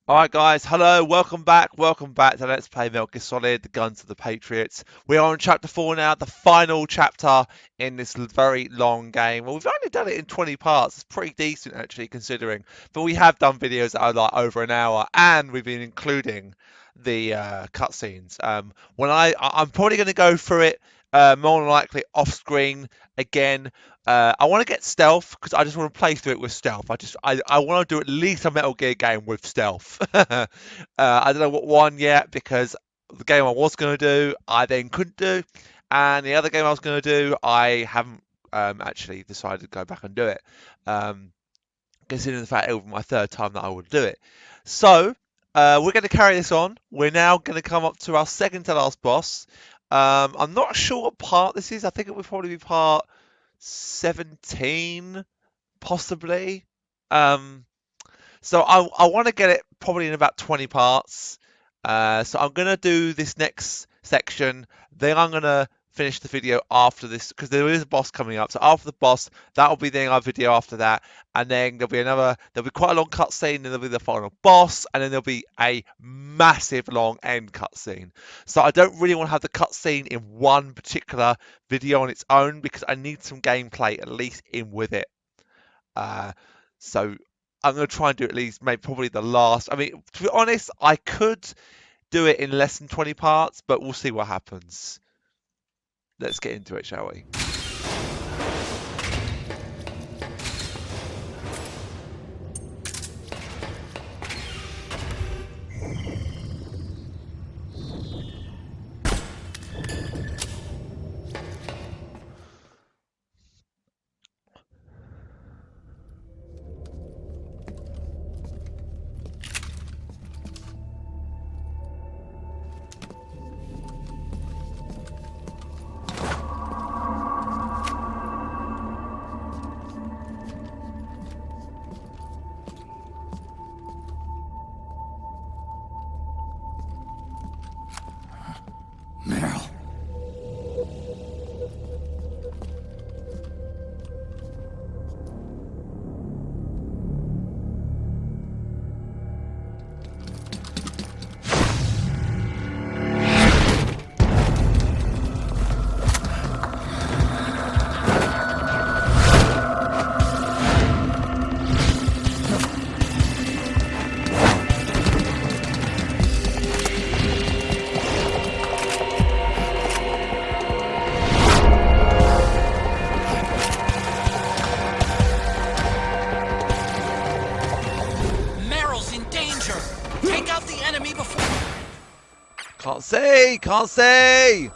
Alright guys, hello, welcome back to Let's Play Metal Gear Solid, The Guns of the Patriots. We are on chapter 4 now, the final chapter in this very long game. Well, we've only done it in 20 parts, it's pretty decent actually considering. But we have done videos that are like over an hour, and we've been including the cutscenes. I'm probably going to go through it more than likely off screen again. I want to get stealth because I just want to play through it with stealth. I want to do at least a Metal Gear game with stealth. I don't know what one yet because the game I was going to do, I then couldn't do, and the other game I was going to do, I haven't actually decided to go back and do it. Considering the fact it was my third time that I would do it. So we're going to carry this on. We're now going to come up to our second to last boss. I'm not sure what part this is. I think it would probably be part 17, possibly. So I want to get it probably in about 20 parts. So I'm going to do this next section. Then I'm going to finish the video after this because there is a boss coming up. So after the boss, that'll be then our video after that. And then there'll be quite a long cutscene, and there'll be the final boss, and then there'll be a massive long end cutscene. So I don't really want to have the cutscene in one particular video on its own because I need some gameplay at least in with it. So I'm going to try and do at least maybe probably the last. I mean, to be honest, I could do it in less than 20 parts, but we'll see what happens. Let's get into it, shall we? Can't see!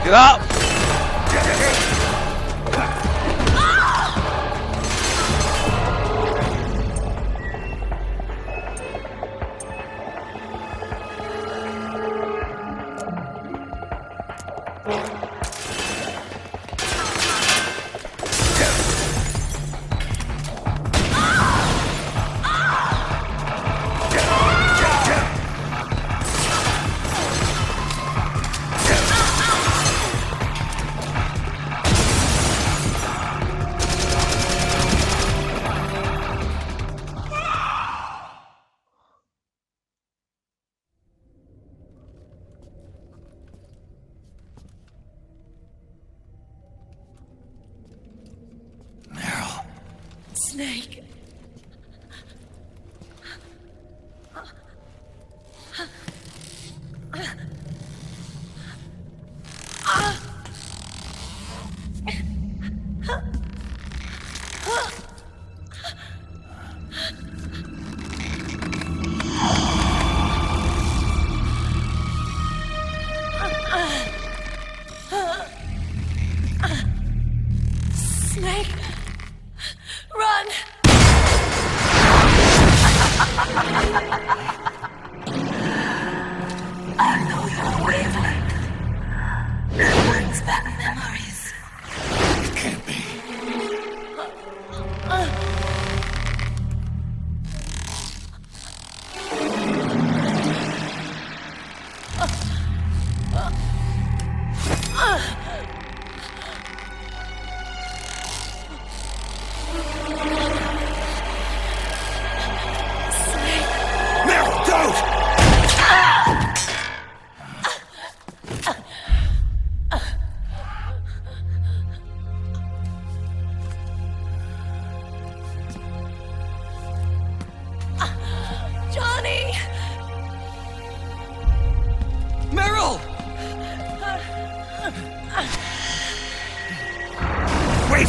Get up! Snake. Snake. Run! I know your wavelength. It brings back memories. It can't be. Johnny! Meryl! Wait!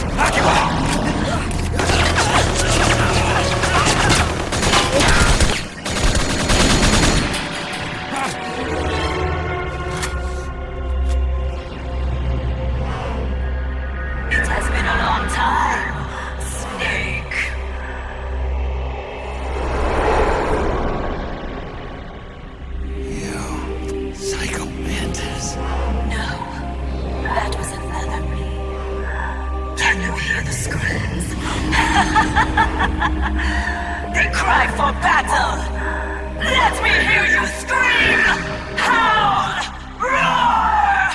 It has been a long time, Snake. You psycho Mantis. No, that was another me. Can you hear the screams? They cry for battle. Let me hear you scream! Howl! Roar!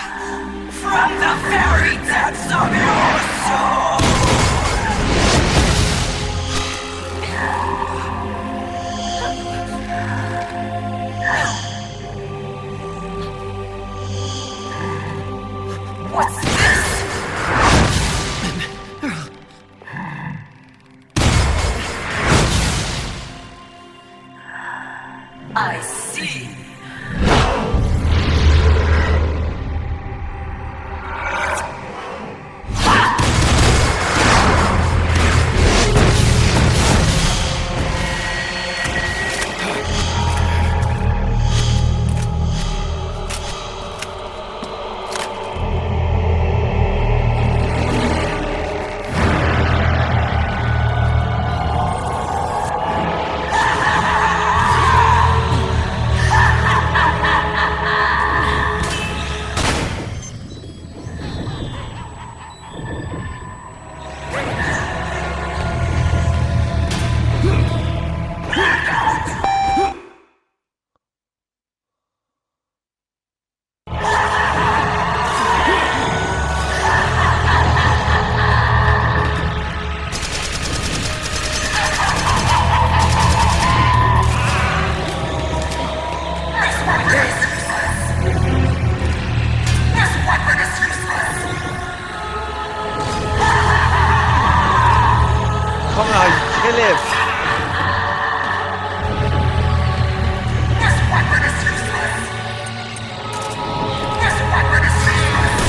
From the very depths of your soul! What's this? I see. Come on, kill him! This weapon is useless! This weapon is useless!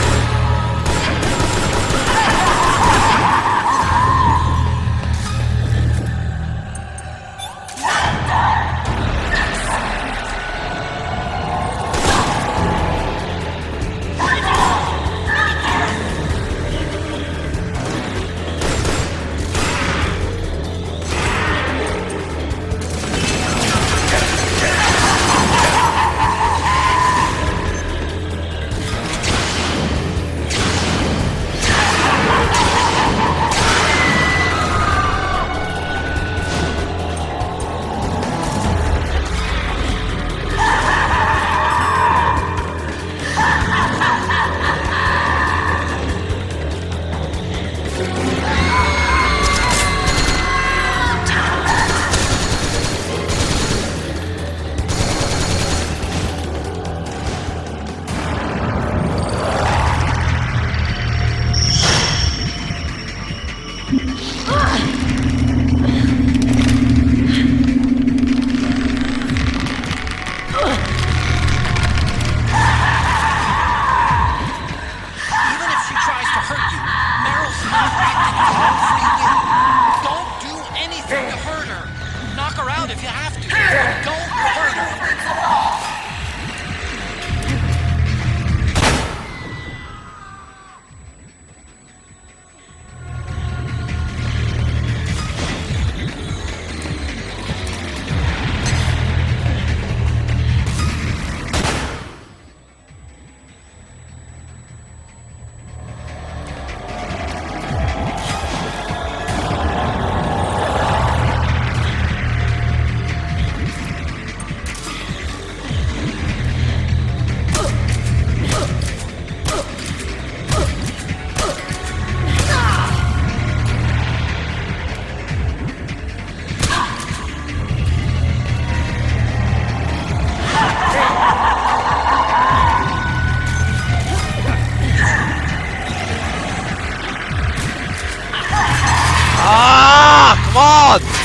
Don't hurt her! Come on!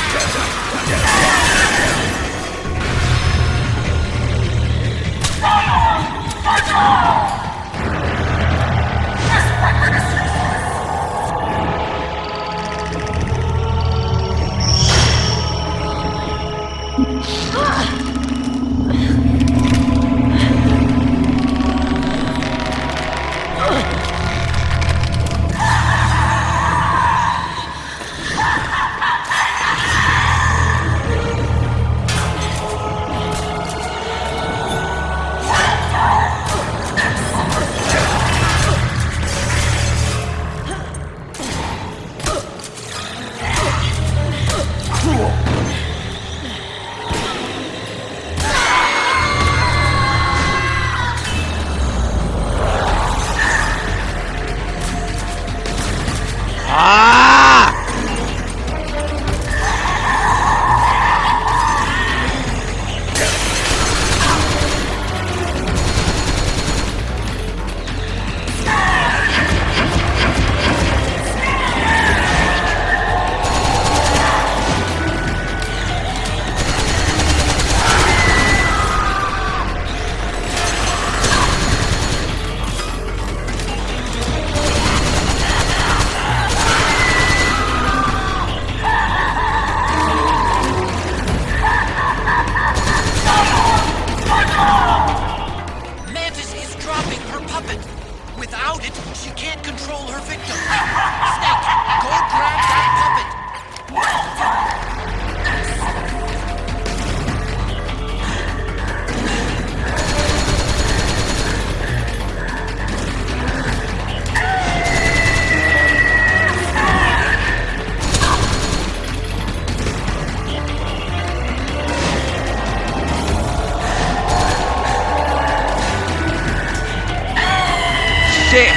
Shit!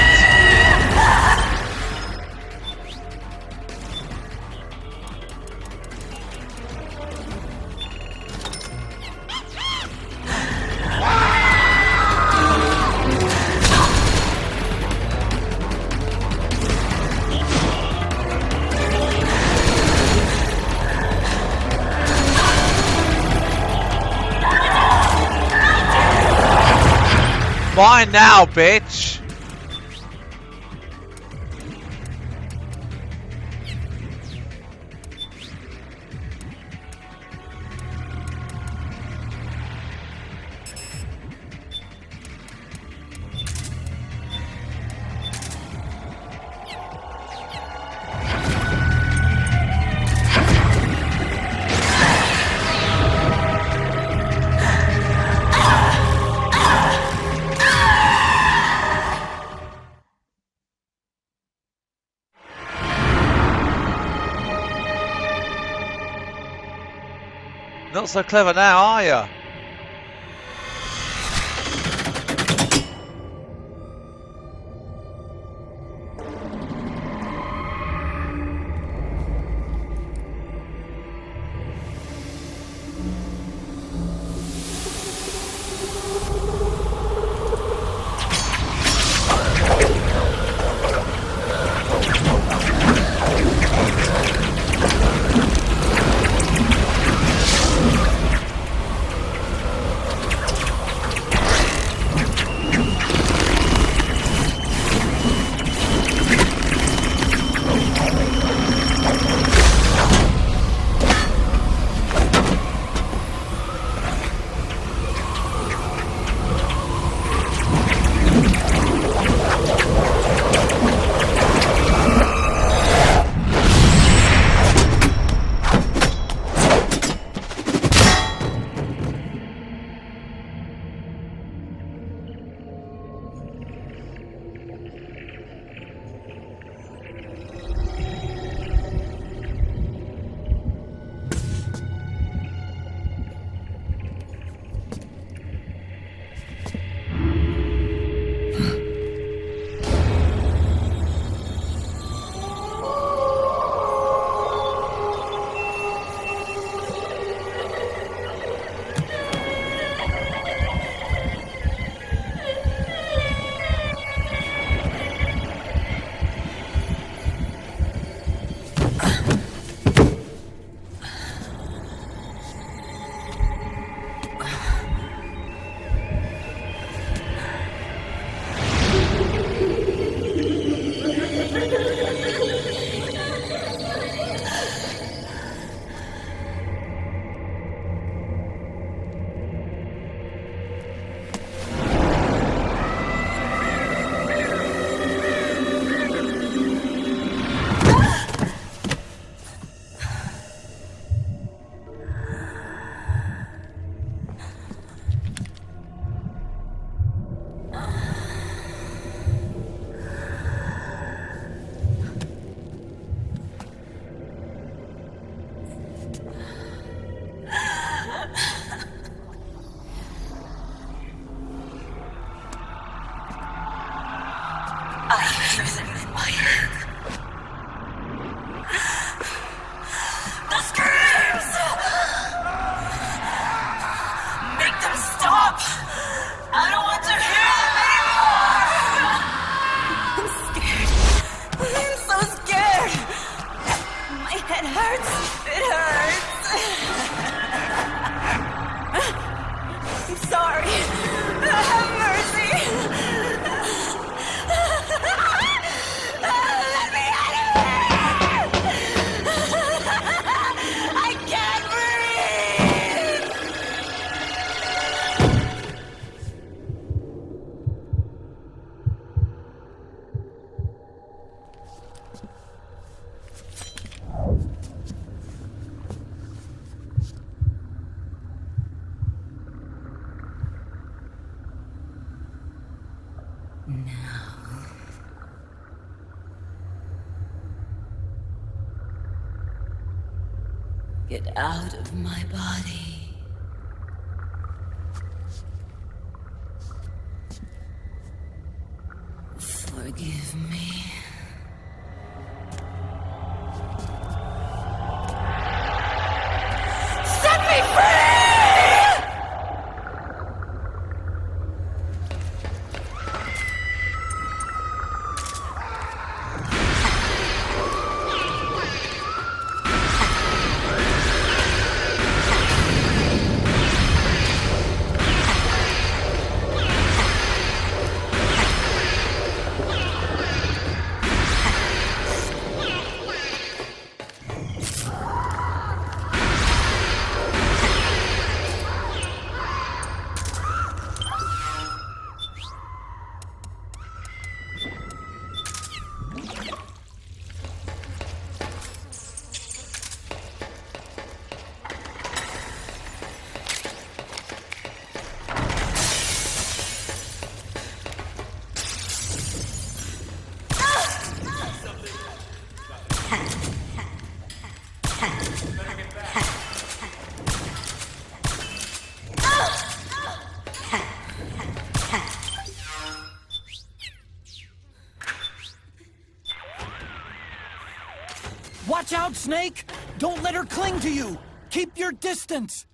Mine now, bitch! Not so clever now, are you? Get out of my body. Forgive me. Set me free! Watch out, Snake! Don't let her cling to you! Keep your distance!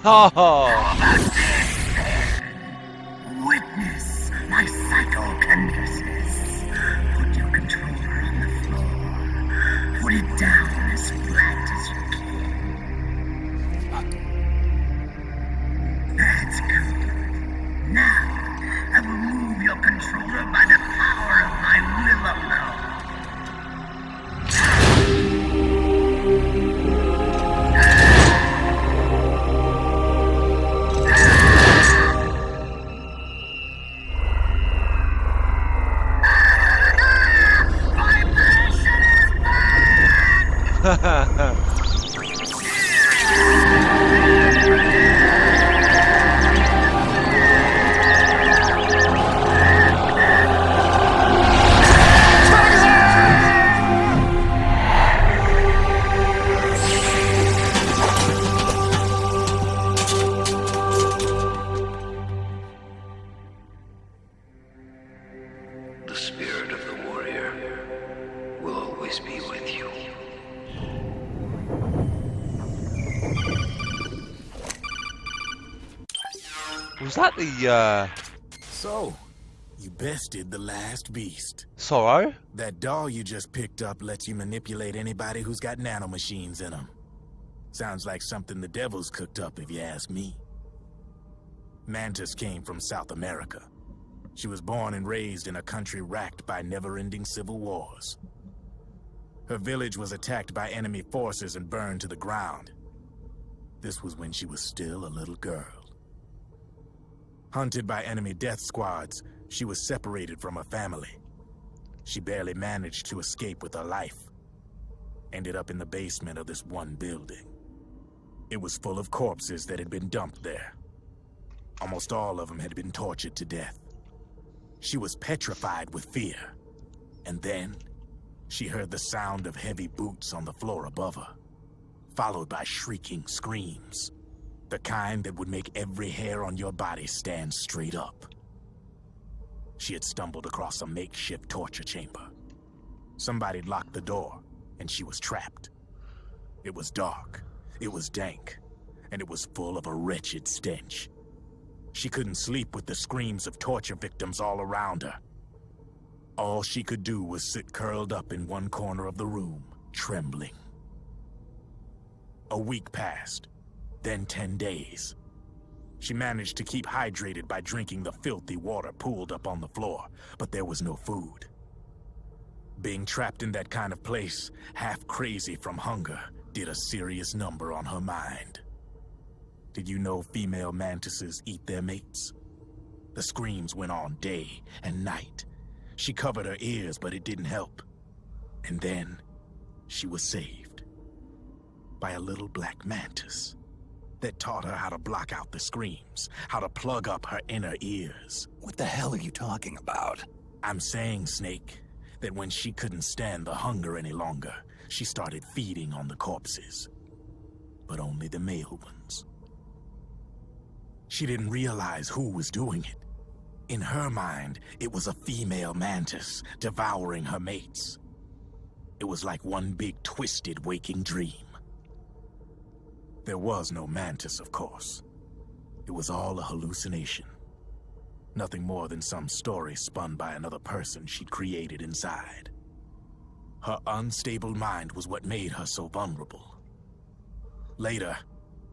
Oh. How about this, then? Witness my psychokinesis. Put your controller on the floor. Put it down as flat as you can. That's good. Now, I will move your controller by the power of my will alone. Was that the, So, you bested the last beast. Sorrow? That doll you just picked up lets you manipulate anybody who's got nanomachines in them. Sounds like something the devil's cooked up, if you ask me. Mantis came from South America. She was born and raised in a country racked by never-ending civil wars. Her village was attacked by enemy forces and burned to the ground. This was when she was still a little girl. Hunted by enemy death squads, she was separated from her family. She barely managed to escape with her life. Ended up in the basement of this one building. It was full of corpses that had been dumped there. Almost all of them had been tortured to death. She was petrified with fear. And then, she heard the sound of heavy boots on the floor above her, followed by shrieking screams. The kind that would make every hair on your body stand straight up. She had stumbled across a makeshift torture chamber. Somebody'd locked the door, and she was trapped. It was dark, it was dank, and it was full of a wretched stench. She couldn't sleep with the screams of torture victims all around her. All she could do was sit curled up in one corner of the room, trembling. A week passed, then 10 days. She managed to keep hydrated by drinking the filthy water pooled up on the floor, but there was no food. Being trapped in that kind of place, half crazy from hunger, did a serious number on her mind. Did you know female mantises eat their mates? The screams went on day and night. She covered her ears, but it didn't help. And then, she was saved by a little black mantis that taught her how to block out the screams, how to plug up her inner ears. What the hell are you talking about? I'm saying, Snake, that when she couldn't stand the hunger any longer, she started feeding on the corpses. But only the male ones. She didn't realize who was doing it. In her mind, it was a female mantis devouring her mates. It was like one big twisted waking dream. There was no mantis, of course. It was all a hallucination. Nothing more than some story spun by another person she'd created inside. Her unstable mind was what made her so vulnerable. Later,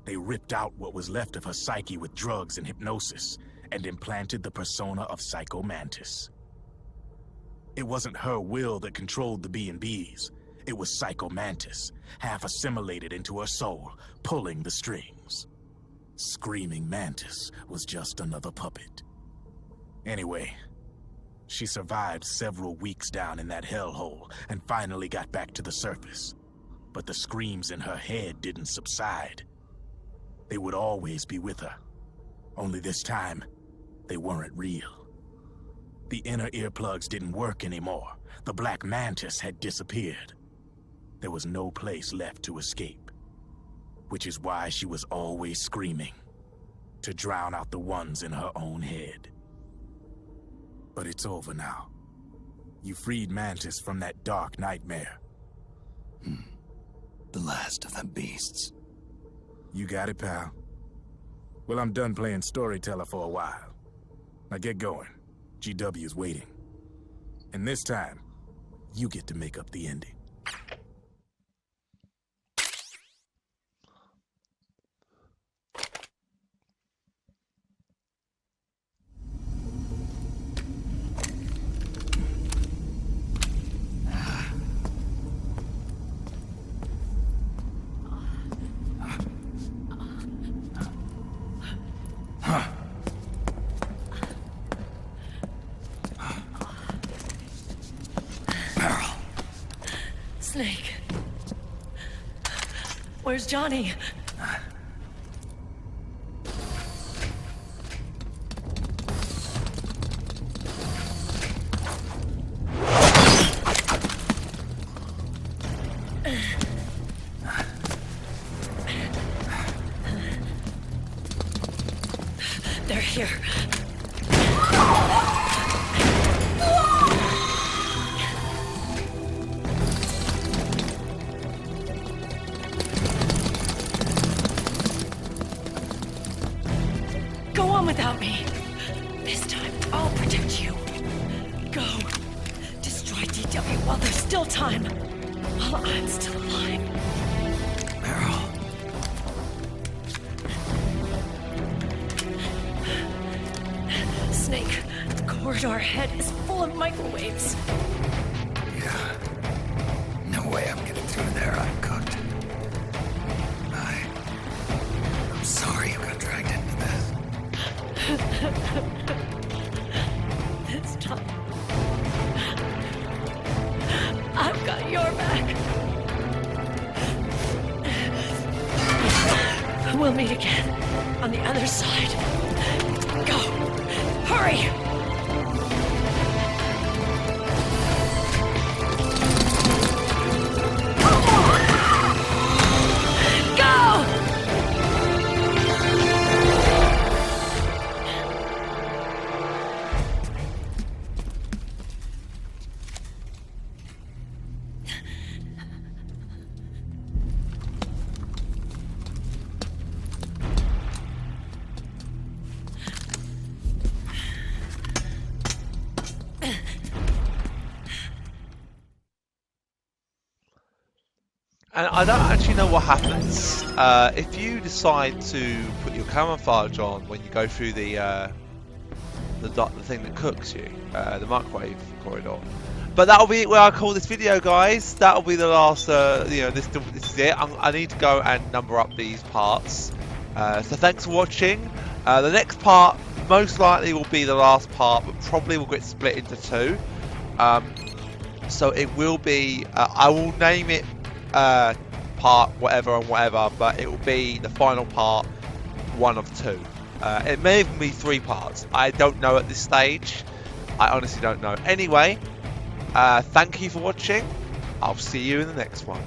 they ripped out what was left of her psyche with drugs and hypnosis and implanted the persona of Psycho Mantis. It wasn't her will that controlled the B&Bs. It was Psycho Mantis, half assimilated into her soul, pulling the strings. Screaming Mantis was just another puppet. Anyway, she survived several weeks down in that hellhole and finally got back to the surface. But the screams in her head didn't subside. They would always be with her. Only this time, they weren't real. The inner earplugs didn't work anymore. The black mantis had disappeared. There was no place left to escape. Which is why she was always screaming, to drown out the ones in her own head. But it's over now. You freed Mantis from that dark nightmare. The last of them beasts. You got it, pal. Well, I'm done playing storyteller for a while. Now get going. GW's waiting. And this time, you get to make up the ending. Snake. Where's Johnny? They're here. Go on without me. This time, I'll protect you. Go. Destroy DW while there's still time. While I'm still alive. Meryl. Snake, the corridor ahead is full of microwaves. Yeah. No way I'm getting through there. I'm cooked. I'm sorry you got dragged into this. This time, I've got your back. We'll meet again on the other side. Go! Hurry! Go! And I don't actually know what happens if you decide to put your camouflage on when you go through the thing that cooks you, the microwave corridor. But that'll be where I call this video, guys. That'll be the last. This is it. I need to go and number up these parts. So thanks for watching. The next part most likely will be the last part, but probably will get split into two. So it will be. I will name it. Part whatever and whatever, but it will be the final part, one of two. It may even be 3 parts. I don't know at this stage. I honestly don't know. Anyway, thank you for watching. I'll see you in the next one.